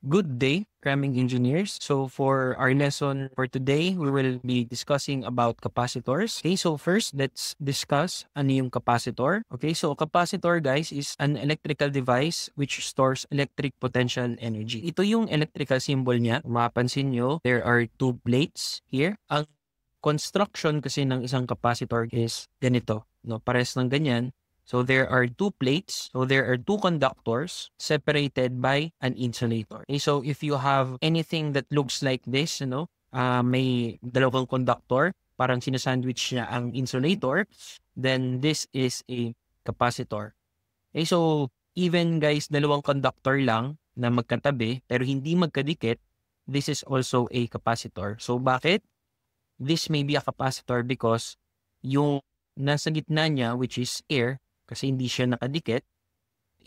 Good day, cramming engineers. So for our lesson for today, we will be discussing about capacitors. Okay, so first, let's discuss ano yung capacitor. Okay, so capacitor guys is an electrical device which stores electric potential energy. Ito yung electrical symbol niya. Kung mapapansin nyo, there are two plates here. Ang construction kasi ng isang capacitor is ganito, no? Pares ng ganyan. So there are two plates. So there are two conductors separated by an insulator. Okay, so if you have anything that looks like this, may dalawang conductor, parang sinasandwich niya ang insulator, then this is a capacitor. Okay, so even guys, dalawang conductor lang na magkatabi pero hindi magkadikit, this is also a capacitor. So bakit? This may be a capacitor because yung nasa gitna niya, which is air, kasi hindi siya nakadikit,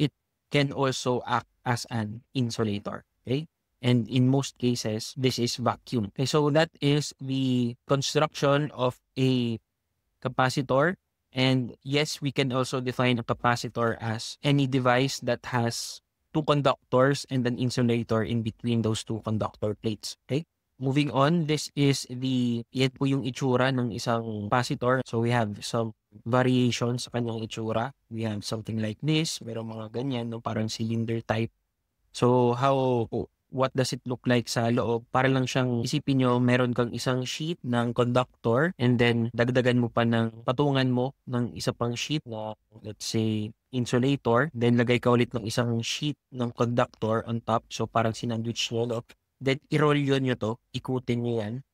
it can also act as an insulator. Okay? And in most cases, this is vacuum. Okay, so that is the construction of a capacitor. And yes, we can also define a capacitor as any device that has two conductors and an insulator in between those two conductor plates. Okay? Moving on, yan po yung itsura ng isang capacitor. So we have some variations sa kanyang itsura. We have something like this. Merong mga ganyan, no? Parang cylinder type. So what does it look like sa loob? Para lang siyang, isipin nyo, meron kang isang sheet ng conductor and then dagdagan mo pa ng patungan mo ng isa pang sheet na, let's say, insulator. Then lagay ka ulit ng isang sheet ng conductor on top. So parang sinandwich nyo, no? Then i-roll nyo to, ikutin nyo yan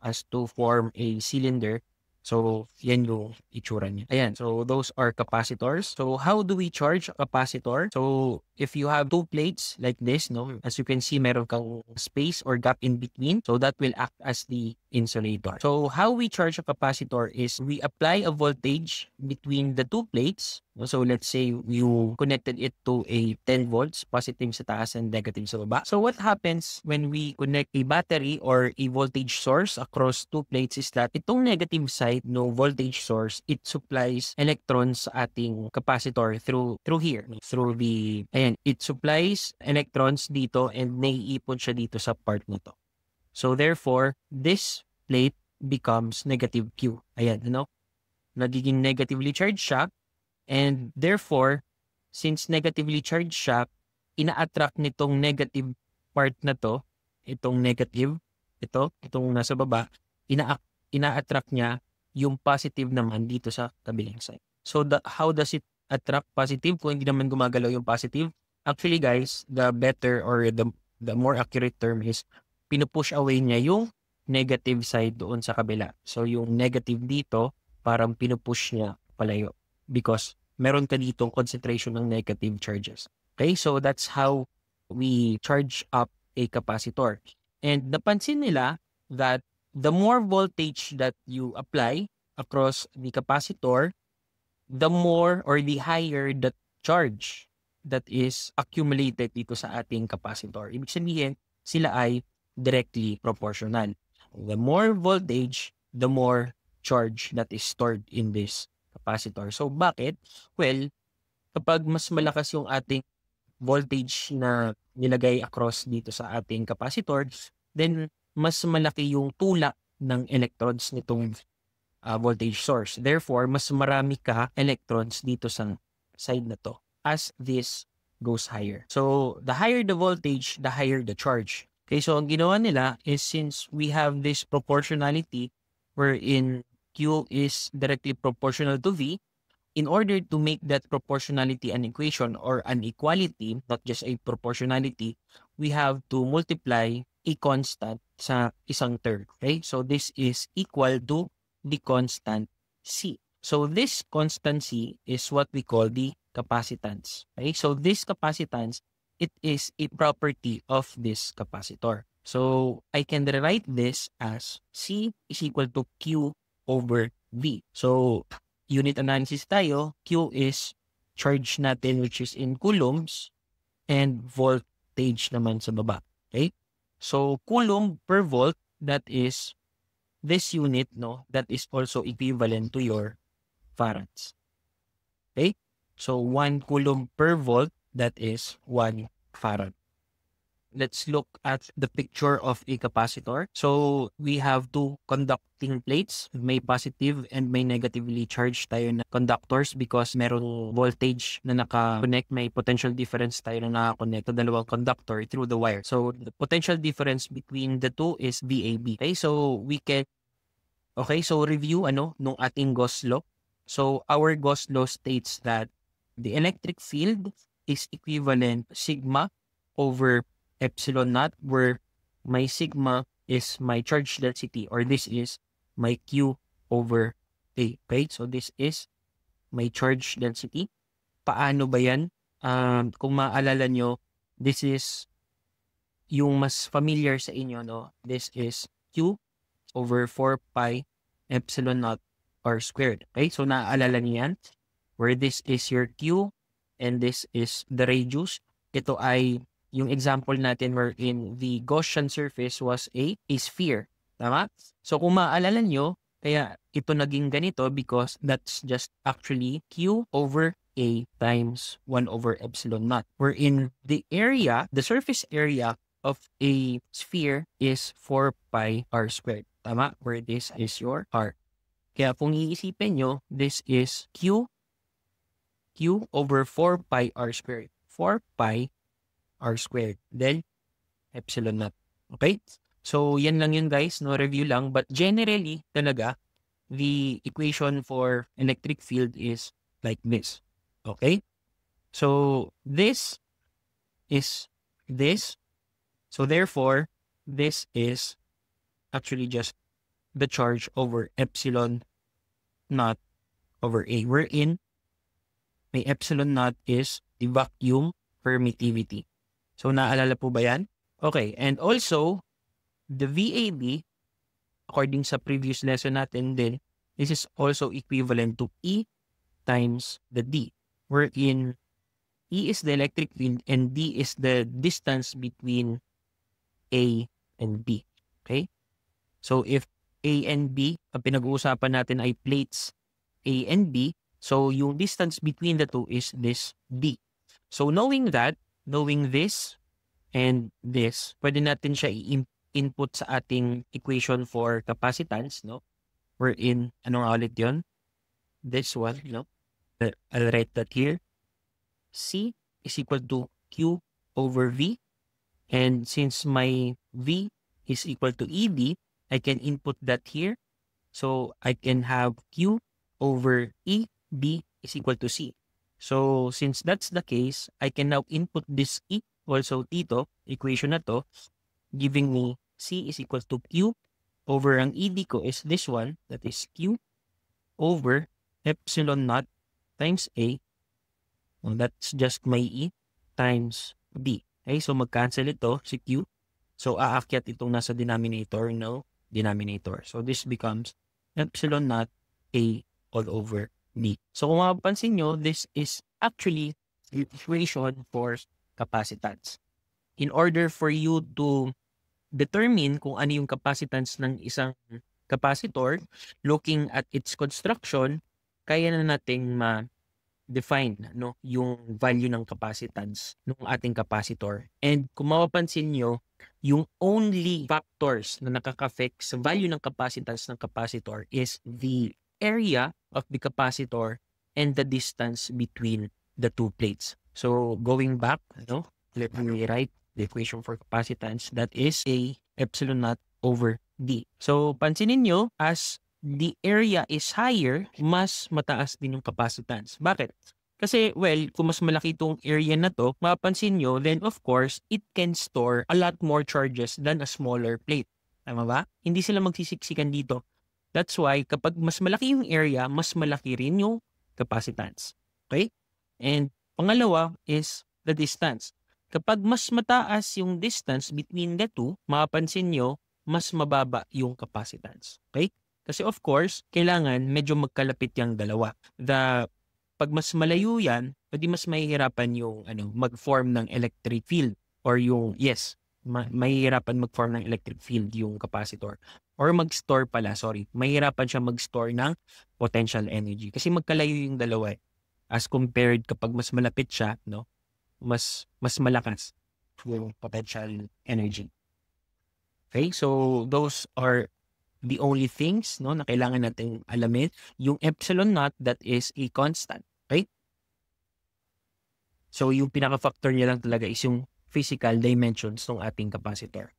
as to form a cylinder. So, yan yung itsura niya. Ayan, so those are capacitors. So, how do we charge a capacitor? So, if you have two plates like this, no, as you can see, meron kang space or gap in between. So, that will act as the insulator. So, how we charge a capacitor is we apply a voltage between the two plates. So, let's say you connected it to a 10 volts, positive sa taas and negative sa baba. So, what happens when we connect a battery or a voltage source across two plates is that itong negative side no voltage source, it supplies electrons sa ating capacitor through here, through the, ayan, it supplies electrons dito and naiipon siya dito sa part nito. So, therefore, this plate becomes negative Q. Ayan, nagiging negatively charged siya. And therefore, since negatively charged siya, ina-attract nitong negative part na to, itong negative, itong nasa baba, ina-attract niya yung positive naman dito sa kabilang side. So, how does it attract positive kung hindi naman gumagalaw yung positive? Actually, guys, the better or the more accurate term is pinupush away niya yung negative side doon sa kabila. So, yung negative dito, parang pinupush niya palayo because meron ka ditong concentration ng negative charges. Okay, so that's how we charge up a capacitor. And napansin nila that the more voltage that you apply across the capacitor, the more or the higher the charge that is accumulated dito sa ating capacitor. Ibig sabihin, sila ay directly proportional. The more voltage, the more charge that is stored in this capacitor. So, bakit? Well, kapag mas malakas yung ating voltage na nilagay across dito sa ating capacitor, then mas malaki yung tulak ng electrons nitong voltage source. Therefore, mas marami ka electrons dito sa side na to as this goes higher. So, the higher the voltage, the higher the charge. Okay, so ang ginawa nila is since we have this proportionality wherein Q is directly proportional to V, in order to make that proportionality an equation or an equality, not just a proportionality, we have to multiply a constant sa isang term. Okay? So this is equal to the constant C. So this constant C is what we call the capacitance. Okay? So this capacitance, it is a property of this capacitor. So I can rewrite this as C is equal to Q over V. So unit analysis tayo, Q is charge natin which is in coulombs and voltage naman sa baba. Okay? So, coulomb per volt, that is this unit, no, that is also equivalent to your farads. Okay? So, 1 coulomb per volt, that is 1 farad. let's look at the picture of a capacitor. So we have two conducting plates. May positive and may negatively charged tayo na conductors because merong voltage na naka-connect. May potential difference tayo na naka-connect sa dalawang conductor through the wire. So the potential difference between the two is VAB. Okay, so review nung ating Gauss law. So our Gauss law states that the electric field is equivalent sigma over epsilon naught, where my sigma is my charge density, or this is my Q over A. Okay, so this is my charge density. Paano ba yan? Kung maalala nyo, this is yung mas familiar sa inyo, no? This is Q over 4 pi epsilon naught r squared. Okay, so naaalala niyo yan? Where this is your Q and this is the radius. Ito ay yung example natin wherein the Gaussian surface was a sphere. Tama? So kung maaalala nyo, kaya ito naging ganito because that's just actually Q over A times 1 over epsilon naught. Wherein the surface area of a sphere is 4 pi r squared. Tama? Where this is your r. Kaya kung iisipin nyo, this is Q over 4 pi r squared. 4 pi r squared. Then, epsilon naught. Okay? So, yan lang yun guys. No review lang. But generally, talaga, the equation for electric field is like this. Okay? So, this is this. So, therefore, this is actually just the charge over epsilon naught over A. Wherein, may epsilon naught is the vacuum permittivity. So, naalala po ba yan? Okay. And also, the VAB, according sa previous lesson natin din, this is also equivalent to E times the D. Wherein, E is the electric field and D is the distance between A and B. Okay? So, if A and B, ang pinag-uusapan natin ay plates A and B, so yung distance between the two is this D. So, knowing this and this, pwede natin siya i-input sa ating equation for capacitance, no? Wherein, anong ulit yun? This one, no? I'll write that here. C is equal to Q over V. And since my V is equal to ED, I can input that here. So, I can have Q over EB is equal to C. So, since that's the case, I can now input this E also dito, equation na to, giving me C is equal to Q over ang ED ko is this one, that is Q over epsilon naught times A. Well, that's just my E times D. Okay, so mag-cancel ito, si Q. So, aakyat itong nasa denominator, no? Denominator. So, this becomes epsilon naught A all over D. So, kung mapapansin nyo, this is actually the equation for capacitance. In order for you to determine kung ano yung capacitance ng isang capacitor, looking at its construction, kaya na nating ma-define yung value ng capacitance ng ating capacitor. And kung mapapansin nyo, yung only factors na nakaka-affect sa value ng capacitance ng capacitor is the area of the capacitor and the distance between the two plates. So, going back, let me write the equation for capacitance. That is A epsilon naught over D. So, pansinin nyo, as the area is higher, mas mataas din yung capacitance. Bakit? Kasi, well, kung mas malaki itong area na to, mapapansin nyo, then of course, it can store a lot more charges than a smaller plate. Tama ba? Hindi sila magsisiksikan dito. That's why, kapag mas malaki yung area, mas malaki rin yung capacitance. Okay? And pangalawa is the distance. Kapag mas mataas yung distance between the two, mapapansin nyo, mas mababa yung capacitance. Okay? Kasi of course, kailangan medyo magkalapit yung dalawa. Pag mas malayo yan, pwede mas mahihirapan yung mag-form ng electric field or yung, mahihirapan mag-form ng electric field yung capacitor. Or mag-store pala, mahihirapan siya mag-store ng potential energy. Kasi magkalayo yung dalawa. As compared kapag mas malapit siya, mas malakas. yung potential energy. Okay, so those are the only things, no, na kailangan natin alamin. Yung epsilon naught, that is a constant. Okay? So yung pinaka-factor niya lang talaga is yung physical dimensions ng ating capacitor.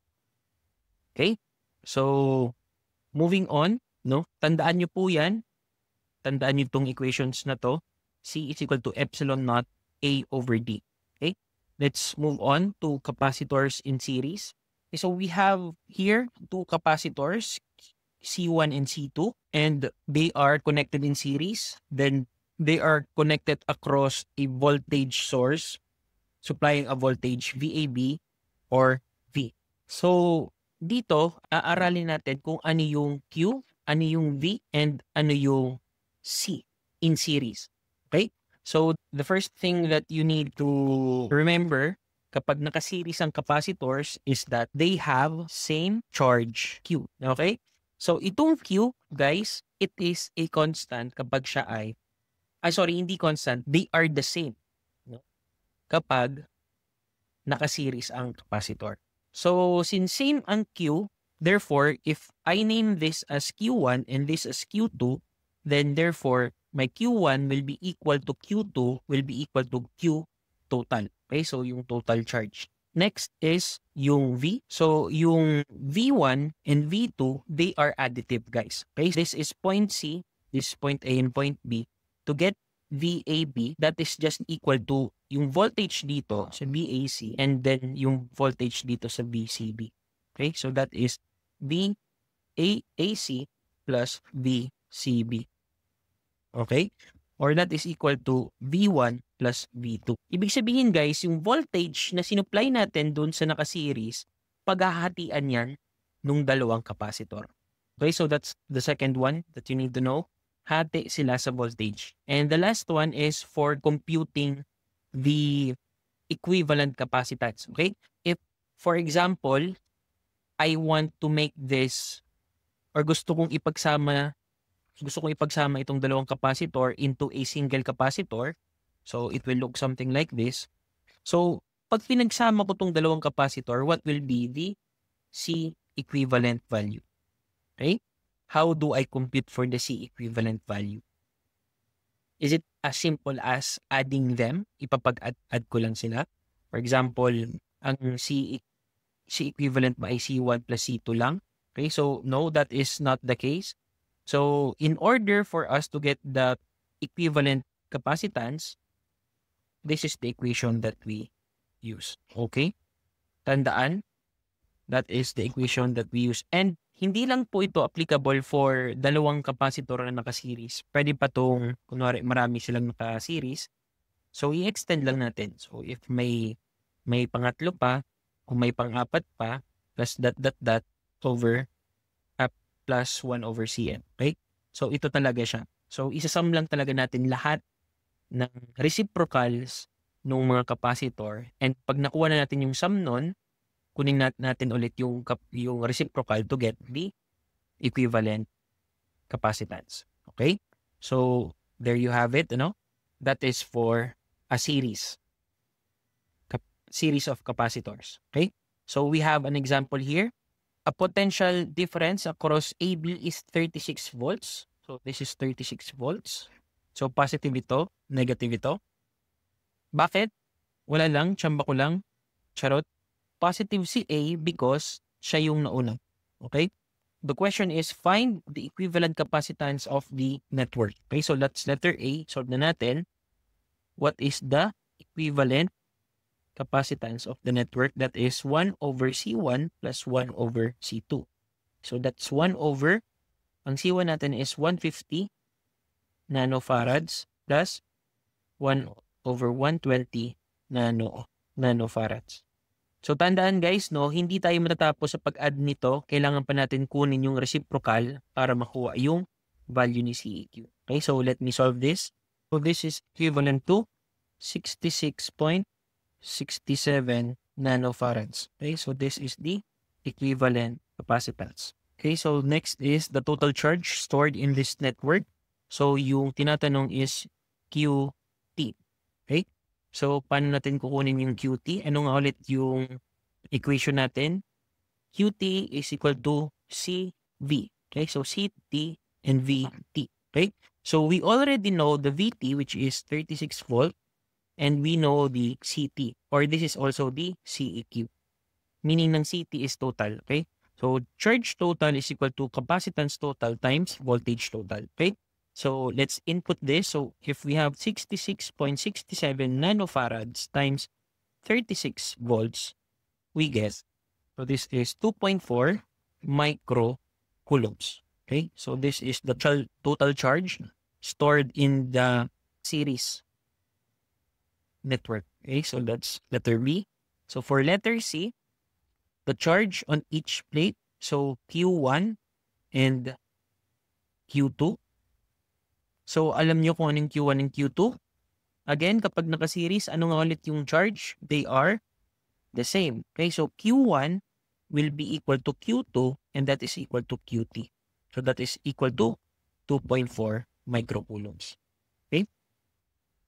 Okay? So moving on, no, tandaan nyo po yan. Tandaan nyo itong equations na to. C is equal to epsilon naught A over D. Okay? Let's move on to capacitors in series. Okay, so we have here two capacitors, C1 and C2, and they are connected in series. Then they are connected across a voltage source supplying a voltage VAB or V. So dito, aaralin natin kung ano yung Q, ano yung V, and ano yung C in series. Okay? So the first thing that you need to remember kapag naka-series ang capacitors is that they have same charge Q. Okay? So itong Q, guys, it is a constant kapag siya hindi constant, they are the same, no? Kapag naka-series ang capacitor. So since same ang Q, therefore if I name this as Q1 and this as Q2, then therefore my Q1 will be equal to Q2 will be equal to Q total. Okay, so yung total charge. Next is yung V. So yung V1 and V2, they are additive, guys. Okay, this is point C, this is point A and point B. To get VAB, that is just equal to yung voltage dito sa VAC and then yung voltage dito sa VCB. Okay, so that is VAC plus VCB. Okay? Or that is equal to V1 plus V2. Ibig sabihin, guys, yung voltage na sinupply natin dun sa naka-series, paghahatian yan nung dalawang capacitor. Okay, so that's the second one that you need to know. Hati sila sa voltage. And the last one is for computing the equivalent capacitance. Okay? If, for example, I want to make this or gusto kong ipagsama itong dalawang capacitor into a single capacitor. So it will look something like this. So pag pinagsama ko itong dalawang capacitor, what will be the C equivalent value? Okay? How do I compute for the C equivalent value? Is it as simple as adding them? Ipapag-add ko lang sila. For example, ang C equivalent ba ay C1 plus C2 lang? Okay, so no, that is not the case. So in order for us to get the equivalent capacitance, this is the equation that we use. Okay? Tandaan, that is the equation that we use. And hindi lang po ito applicable for dalawang capacitor na naka-series. Pwede pa itong, kunwari marami silang naka-series. So i-extend lang natin. So if may pangatlo pa, kung may pang-apat pa, plus that over plus 1 over Cn. Okay? So ito talaga siya. So isasum lang talaga natin lahat ng reciprocals ng mga capacitor, and pag nakuha na natin yung sum nun, kunin natin ulit yung reciprocal to get the equivalent capacitance. Okay? So there you have it, That is for a series of capacitors. Okay? So we have an example here. A potential difference across AB is 36 volts. So this is 36 volts. So positive ito, negative ito. Bakit? Wala lang, tsamba ko lang. Charot. Positive si A because siya yung nauna. Okay? The question is find the equivalent capacitance of the network. Okay, so that's letter A. Solve na natin. What is the equivalent capacitance of the network? That is 1 over C1 plus 1 over C2. So that's 1 over, ang C1 natin is 150 nanofarads plus 1 over 120 nanofarads. So tandaan, guys, hindi tayo matatapos sa pag-add nito. Kailangan pa natin kunin yung reciprocal para makuha yung value ni CEQ. Okay, so let me solve this. So this is equivalent to 66.67 nanofarads. Okay, so this is the equivalent capacitance. Okay, so next is the total charge stored in this network. So yung tinatanong is QT. Okay, So, paano natin kukunin yung QT? Ano nga ulit yung equation natin? QT is equal to CV. Okay, so CT and VT. Okay, so we already know the VT, which is 36 volt, and we know the CT, or this is also the CEQ. Meaning ng CT is total. Okay, so charge total is equal to capacitance total times voltage total. Okay, so let's input this. So if we have 66.67 nanofarads times 36 volts, we get, so this is 2.4 microcoulombs. Okay, so this is the total charge stored in the series network. Okay, so that's letter B. So for letter C, the charge on each plate, so Q1 and Q2. So alam nyo kung anong Q1 and Q2? Again, kapag naka-series, ano nga ulit yung charge? They are the same. Okay, so Q1 will be equal to Q2 and that is equal to QT. So that is equal to 2.4 microcoulombs. Okay?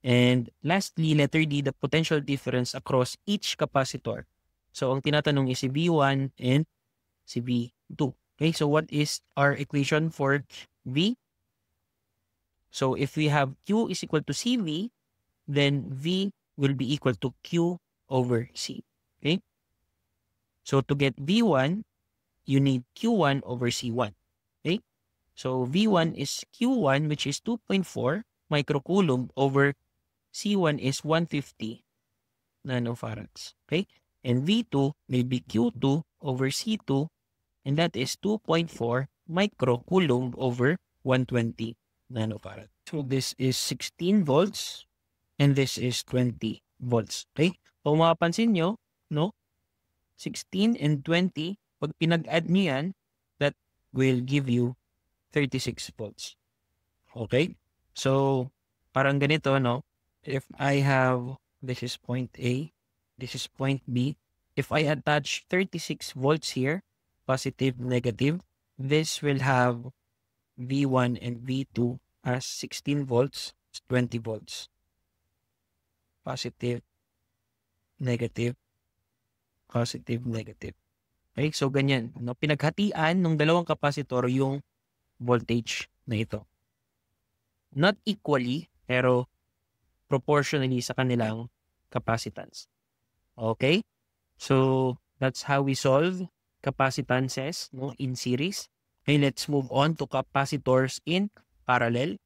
And lastly, letter D, the potential difference across each capacitor. So ang tinatanong is si V1 and si V2. Okay, so what is our equation for V? So if we have Q is equal to CV, then V will be equal to Q over C. Okay? So to get V1, you need Q1 over C1. Okay? So V1 is Q1, which is 2.4 microcoulomb over C1 is 150 nanofarads. Okay? And V2 may be Q2 over C2, and that is 2.4 microcoulomb over 120 nanofarad. So this is 16 volts and this is 20 volts. Okay? Kung mapapansin nyo, no? 16 and 20, pag pinag-add nyo yan, that will give you 36 volts. Okay? So, parang ganito, no? If I have, this is point A, this is point B. If I attach 36 volts here, positive, negative, this will have V1 and V2 as 16 volts, 20 volts. Positive, negative, positive, negative. Okay, so ganyan. No? Pinaghatian ng dalawang kapasitor yung voltage na ito. Not equally, pero proportionally sa kanilang capacitance. Okay? So, that's how we solve capacitances, no, in series. Okay, let's move on to capacitors in parallel.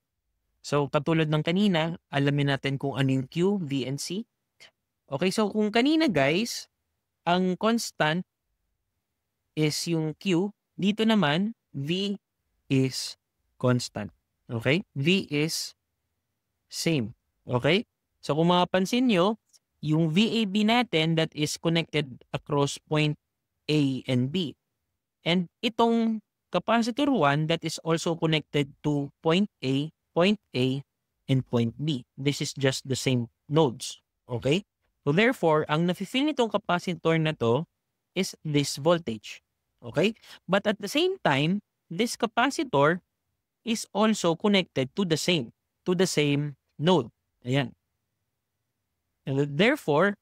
So, katulad ng kanina, alamin natin kung ano yung Q, V, and C. Okay, so kung kanina guys, ang constant is yung Q, dito naman, V is constant. Okay? V is same. Okay? So kung mapapansin nyo, yung VAB natin that is connected across point A and B. And itong capacitor 1 that is also connected to point A, and point B. This is just the same nodes. Okay? So therefore, ang nafe-feel nitong capacitor na to is this voltage. Okay? But at the same time, this capacitor is also connected to the same node. Ayan. And therefore,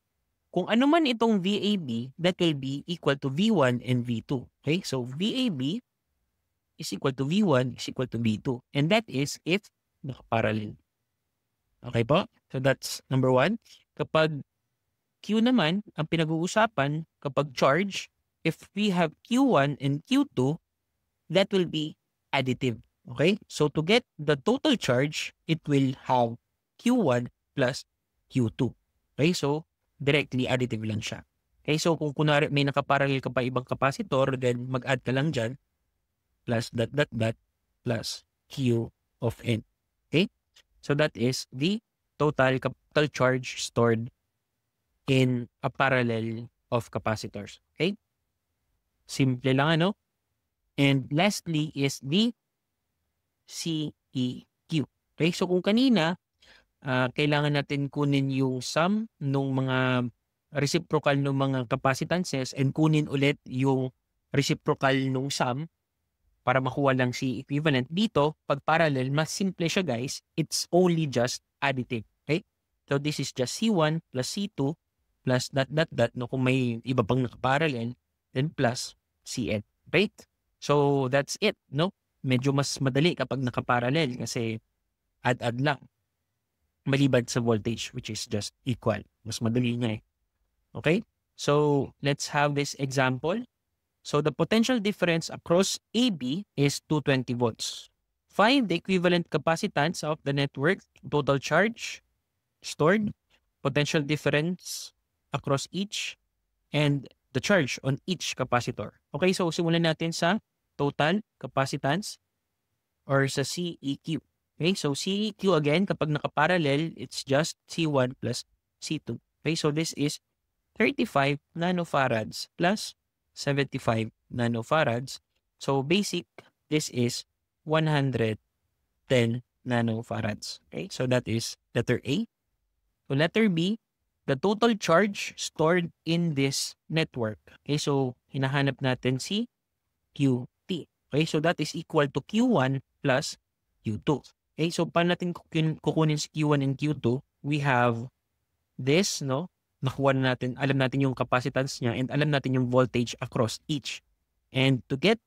kung ano man itong VAB, that will be equal to V1 and V2. Okay? So VAB is equal to V1 is equal to V2. And that is if nakaparallel. Okay po? So that's number 1. Kapag Q naman, ang pinag-uusapan, kapag charge, if we have Q1 and Q2, that will be additive. Okay? So to get the total charge, it will have Q1 plus Q2. Okay? So directly additive lang siya. Okay? So kung kunwari may nakaparallel ka pa ibang kapasitor, then mag-add ka lang dyan, plus dot plus Q of N. Okay? So that is the total charge stored in a parallel of capacitors. Okay? Simple lang, ano? And lastly is the CEQ. Okay? So kung kanina, kailangan natin kunin yung sum ng mga reciprocal ng mga capacitances and kunin ulit yung reciprocal ng sum para makuha lang si equivalent. Dito, pag parallel, mas simple siya guys. It's only just additive. Okay? So this is just C1 plus C2 plus dot, no? Kung may iba pang nakaparallel, then plus Cn. Right? So that's it, no? Medyo mas madali kapag nakaparallel kasi add lang. Maliban sa voltage which is just equal. Mas madali nga eh. Okay? So let's have this example. So the potential difference across AB is 220 volts. Find the equivalent capacitance of the network, total charge stored, potential difference across each, and the charge on each capacitor. Okay, so simulan natin sa total capacitance or sa CEQ. Okay, so CEQ again, kapag nakaparallel, it's just C1 plus C2. Okay, so this is 35 nanofarads plus 75 nanofarads. So basic, this is 110 nanofarads. Okay, so that is letter A. So letter B, the total charge stored in this network. Okay, so hinahanap natin si QT. Okay, so that is equal to Q1 plus Q2. Okay, so paano natin kukunin si Q1 and Q2? We have this, no? Nakuha na natin, alam natin yung capacitance niya and alam natin yung voltage across each. And to get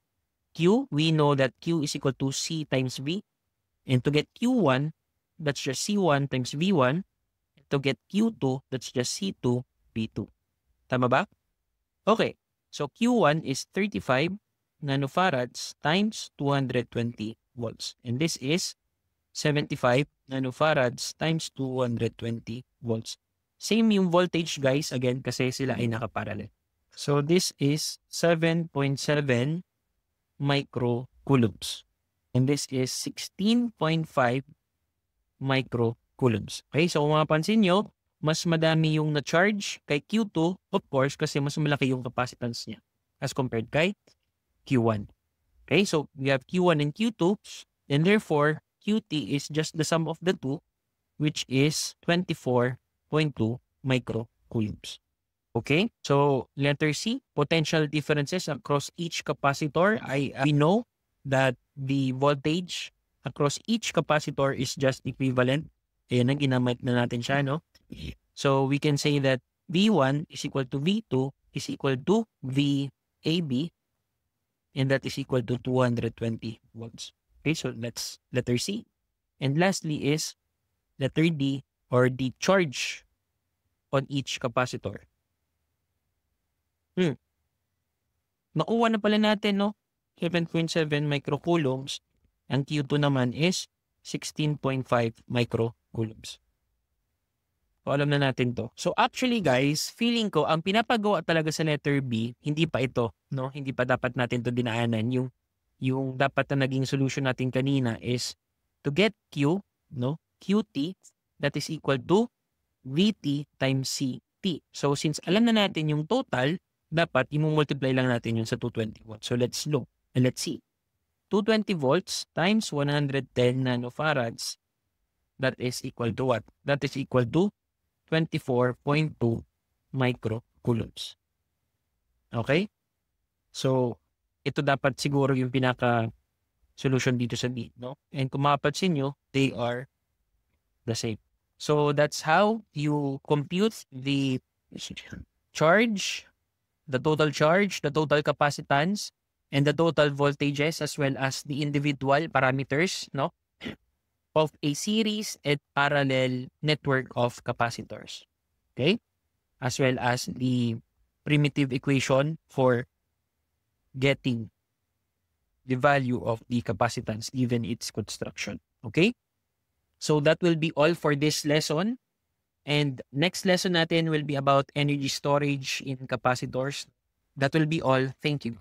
Q, we know that Q is equal to C times V. And to get Q1, that's just C1 times V1. To get Q2, that's just C2 V2. Tama ba? Okay, so Q1 is 35 nanofarads times 220 volts. And this is 75 nanofarads times 220 volts. Same yung voltage guys, again, kasi sila ay nakaparallel. So this is 7.7 microcoulombs. And this is 16.5 microcoulombs. Okay, so kung mapapansin nyo, mas madami yung na-charge kay Q2, of course, kasi mas malaki yung capacitance niya as compared kay Q1. Okay, so we have Q1 and Q2, and therefore, QT is just the sum of the two, which is 24.2 microcoulombs. Okay, so letter C, potential differences across each capacitor. We know that the voltage across each capacitor is just equivalent. Ayan na, ginamit na natin siya, no? So we can say that V1 is equal to V2 is equal to VAB, and that is equal to 220 volts. Okay, so that's letter C. And lastly is letter D, or the charge on each capacitor. Nakuha na pala natin, no? 7.7 microcoulombs. Ang Q2 naman is 16.5 microcoulombs. So, alam na natin to. So, actually guys, feeling ko, ang pinapagawa talaga sa letter B, hindi pa ito, no? Hindi pa dapat natin to dinaanan. Yung dapat na naging solution natin kanina is to get Q, no? QT, that is equal to VT times CT. So, since alam na natin yung total, dapat i-multiply lang natin yun sa 220 volts. So, let's look and let's see. 220 volts times 110 nanofarads, that is equal to what? That is equal to 24.2 microcoulombs. Okay? So, ito dapat siguro yung pinaka-solution dito sa B, no? And kung mapapansin nyo, they are the same. So, that's how you compute the charge, the total charge, the total capacitance, and the total voltages as well as the individual parameters, no, of a series and parallel network of capacitors. Okay? As well as the primitive equation for getting the value of the capacitance given its construction. Okay? So that will be all for this lesson. And next lesson natin will be about energy storage in capacitors. That will be all. Thank you.